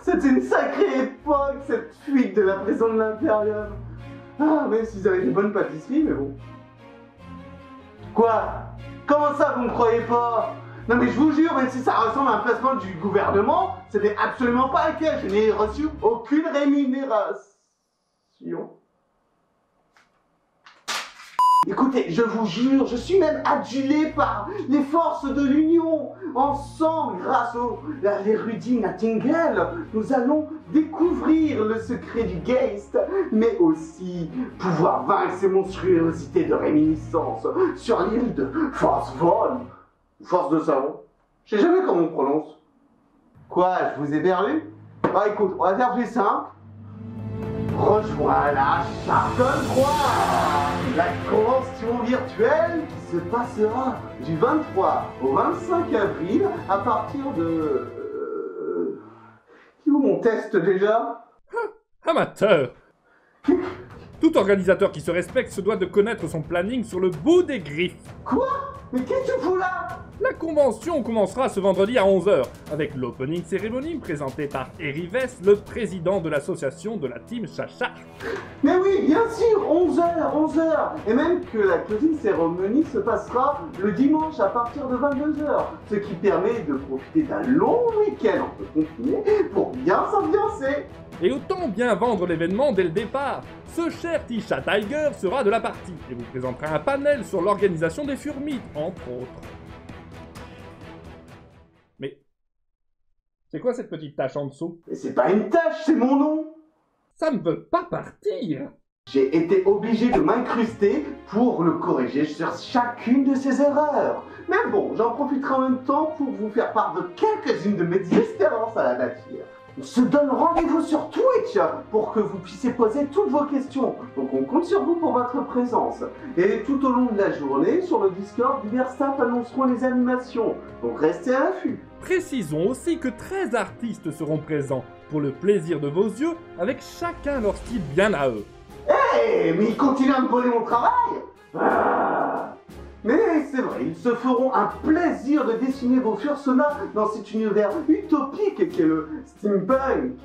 C'était une sacrée époque, cette fuite de la prison de l'Imperium. Ah, même s'ils avaient des bonnes pâtisseries, mais bon. Quoi? Comment ça, vous me croyez pas? Non mais je vous jure, même si ça ressemble à un placement du gouvernement, ce n'est absolument pas le cas. Je n'ai reçu aucune rémunération. Écoutez, je vous jure, je suis même adulé par les forces de l'Union. Ensemble, grâce à l'érudit Nightingale, nous allons découvrir le secret du Geist, mais aussi pouvoir vaincre ces monstruosités de réminiscence sur l'île de Force Vol, Force de savon. Je sais jamais comment on prononce. Quoi, je vous ai perdu? Ah écoute, on va faire plus simple. Rejoins la Charton 3, la convention virtuelle qui se passera du 23 au 25 avril à partir de... Qui est où mon test déjà? Amateur! Tout organisateur qui se respecte se doit de connaître son planning sur le bout des griffes. Quoi? Mais qu'est-ce que tu fous là? La convention commencera ce vendredi à 11 h, avec l'opening cérémonie présentée par Erives, le président de l'association de la team Chacha. Mais oui, bien sûr, 11h, 11h. Et même que la closing cérémonie se passera le dimanche à partir de 22h, ce qui permet de profiter d'un long week-end un peu confiné pour bien s'ambiancer. Et autant bien vendre l'événement dès le départ. Ce cher Tisha Tiger sera de la partie et vous présentera un panel sur l'organisation des Furmites, entre autres. Mais c'est quoi cette petite tache en dessous? Mais c'est pas une tâche, c'est mon nom. Ça ne veut pas partir. J'ai été obligé de m'incruster pour le corriger sur chacune de ses erreurs. Mais bon, j'en profiterai en même temps pour vous faire part de quelques-unes de mes espérances à la nature. On se donne rendez-vous sur Twitch pour que vous puissiez poser toutes vos questions. Donc on compte sur vous pour votre présence. Et tout au long de la journée, sur le Discord, divers staff annonceront les animations. Donc restez à l'affût. Précisons aussi que 13 artistes seront présents pour le plaisir de vos yeux, avec chacun leur style bien à eux. Hey, mais ils continuent à me voler mon travail. Mais c'est vrai, ils se feront un plaisir de dessiner vos fursonas dans cet univers utopique qu'est le steampunk.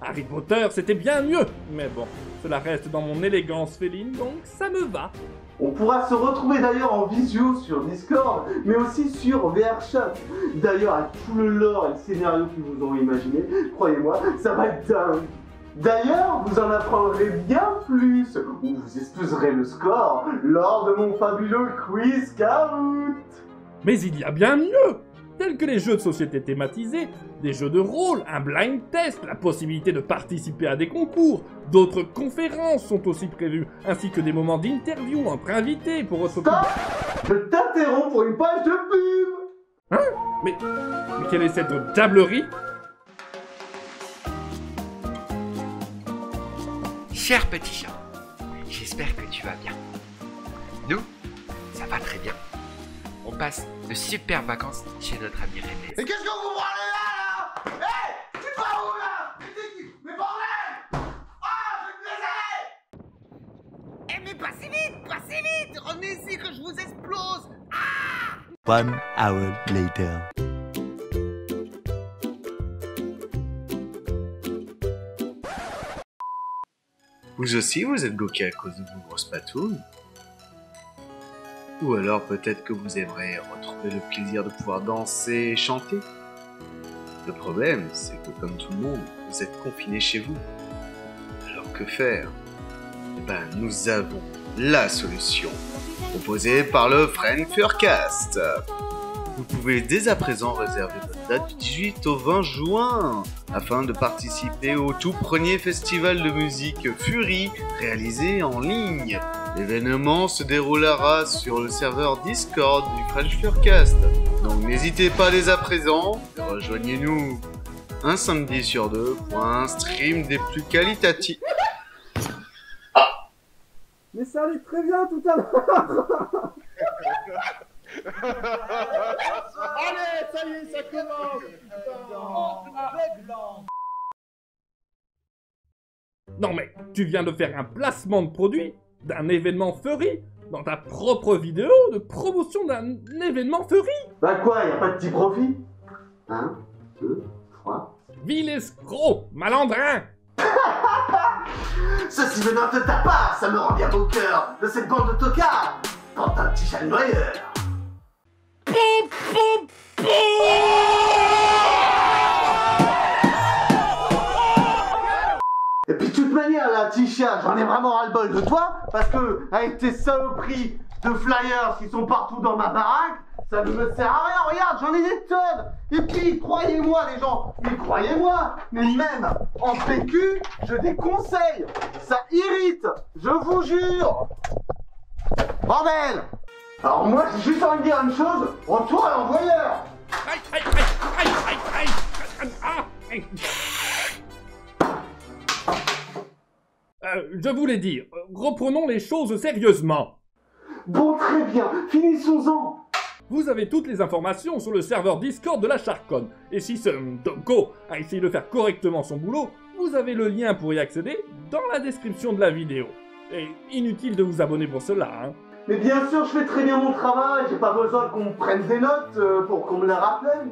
Harry Potter, c'était bien mieux, mais bon, cela reste dans mon élégance féline, donc ça me va. On pourra se retrouver d'ailleurs en visio sur Discord, mais aussi sur VRChat. D'ailleurs, avec tout le lore et le scénario qu'ils vous ont imaginé, croyez-moi, ça va être dingue. D'ailleurs, vous en apprendrez bien plus, ou vous exploserez le score lors de mon fabuleux quiz Kahoot. Mais il y a bien mieux, tels que les jeux de société thématisés, des jeux de rôle, un blind test, la possibilité de participer à des concours, d'autres conférences sont aussi prévues, ainsi que des moments d'interview entre invités pour votre... Stop! Je t'interromps pour une page de pub. Hein? Mais quelle est cette diablerie? Cher petit chat, j'espère que tu vas bien. Nous, ça va très bien. On passe de super vacances chez notre ami René. Et qu'est-ce que vous branlez là? Hé! Tu vas où là? Mais bordel! Ah, je te Eh mais passez vite! Revenez ici que je vous explose! 1 hour later. Vous aussi, vous êtes bloqué à cause de vos grosses patounes? Ou alors peut-être que vous aimeriez retrouver le plaisir de pouvoir danser et chanter? Le problème, c'est que comme tout le monde, vous êtes confiné chez vous. Alors que faire? Eh ben, nous avons la solution, proposée par le Frankfurtcast. Vous pouvez dès à présent réserver votre date du 18 au 20 juin afin de participer au tout premier festival de musique Fury réalisé en ligne. L'événement se déroulera sur le serveur Discord du Frankfurtcast. Donc n'hésitez pas dès à présent et rejoignez-nous un samedi sur deux pour un stream des plus qualitatifs. Mais ça allait très bien tout à l'heure. Allez, ça y est, ça commence. Non mais, tu viens de faire un placement de produit d'un événement Furry dans ta propre vidéo de promotion d'un événement Furry? Bah quoi, y a pas de petit profit? 1, 2, 3, vil escroc, malandrin. Ceci venant de ta part, ça me rend bien au cœur de cette bande de tocards. Quant à un petit chat-noyeur. Et puis de toute manière là, Tisha, j'en ai vraiment ras-le-bol de toi, parce que avec tes saloperies de flyers qui sont partout dans ma baraque, ça ne me sert à rien. Regarde, j'en ai des tonnes. Et puis, croyez-moi les gens, mais croyez-moi, mais même en PQ, je déconseille. Ça irrite, je vous jure. Bordel. Alors moi, j'ai juste envie de dire une chose, retour à l'envoyeur. Aïe, aïe, aïe, aïe, aïe, aïe, aïe, aïe. Je voulais dire, reprenons les choses sérieusement. Bon, très bien, finissons-en. Vous avez toutes les informations sur le serveur Discord de la Charconne, et si ce Donko a essayé de faire correctement son boulot, vous avez le lien pour y accéder dans la description de la vidéo. Et inutile de vous abonner pour cela, hein. Mais bien sûr, je fais très bien mon travail, j'ai pas besoin qu'on me prenne des notes pour qu'on me les rappelle.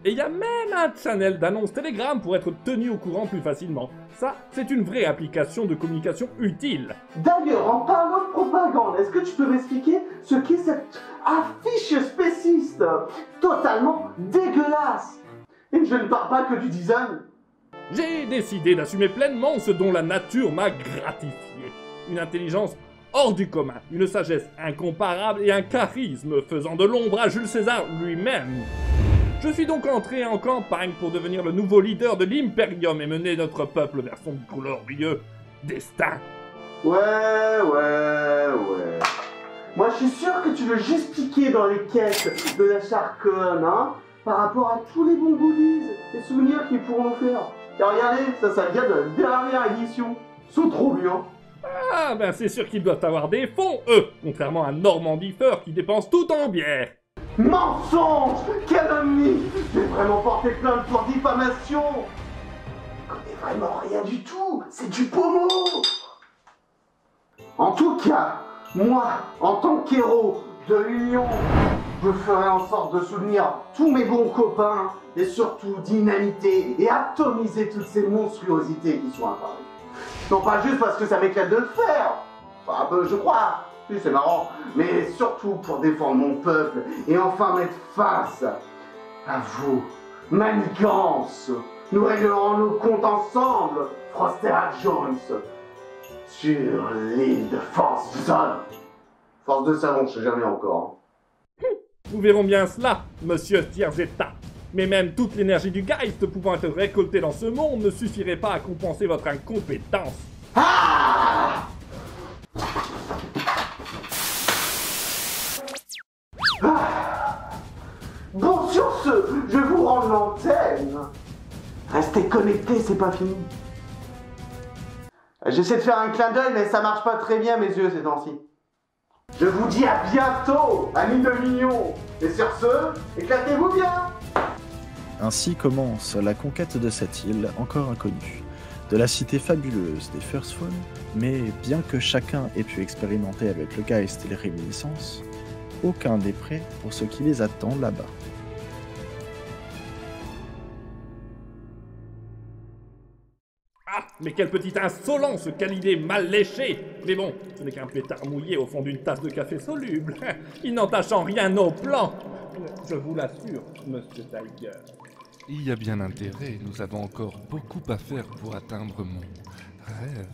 Et il y a même un channel d'annonce Telegram pour être tenu au courant plus facilement. Ça, c'est une vraie application de communication utile. D'ailleurs, en parlant de propagande, est-ce que tu peux m'expliquer ce qu'est cette affiche spéciste totalement dégueulasse? Et je ne parle pas que du design. J'ai décidé d'assumer pleinement ce dont la nature m'a gratifié. Une intelligence hors du commun, une sagesse incomparable et un charisme faisant de l'ombre à Jules César lui-même. Je suis donc entré en campagne pour devenir le nouveau leader de l'Imperium et mener notre peuple vers son glorieux destin. Ouais. Moi, je suis sûr que tu veux juste piquer dans les caisses de la Charconne, hein, par rapport à tous les bons goodies et souvenirs qu'ils pourront nous faire. Et regardez, ça vient de la dernière édition. C'est trop bien. Ah, ben c'est sûr qu'ils doivent avoir des fonds, eux, contrairement à Normandie Feur qui dépense tout en bière. Mensonge! Calomnie! J'ai vraiment porté plainte pour diffamation! Je connais vraiment rien du tout! C'est du pommeau! En tout cas, moi, en tant qu'héros de l'Union, je ferai en sorte de soutenir tous mes bons copains et surtout dynamiter et atomiser toutes ces monstruosités qui sont apparues. Non pas juste parce que ça m'éclate de le faire, enfin un peu je crois, oui, c'est marrant, mais surtout pour défendre mon peuple et enfin mettre face à vous, manigance. Nous réglerons nos comptes ensemble, Frostera Jones, sur l'île de Force Zone. Force de salon, je sais jamais encore. Nous verrons bien cela, monsieur Tierzetta. Mais même toute l'énergie du Geist pouvant être récoltée dans ce monde ne suffirait pas à compenser votre incompétence. Ah! Bon, sur ce, je vous rends l'antenne. Restez connectés, c'est pas fini. J'essaie de faire un clin d'œil, mais ça marche pas très bien mes yeux ces temps-ci. Je vous dis à bientôt, amis de l'Union. Et sur ce, éclatez-vous bien. Ainsi commence la conquête de cette île encore inconnue, de la cité fabuleuse des First Phone, mais bien que chacun ait pu expérimenter avec le Geist et les réminiscences, aucun n'est prêt pour ce qui les attend là-bas. Ah, mais quelle petite insolence, quelle idée mal léchée! Mais bon, ce n'est qu'un pétard mouillé au fond d'une tasse de café soluble. Il n'entache en rien nos plans. Je vous l'assure, monsieur Tiger. Il y a bien intérêt, nous avons encore beaucoup à faire pour atteindre mon rêve.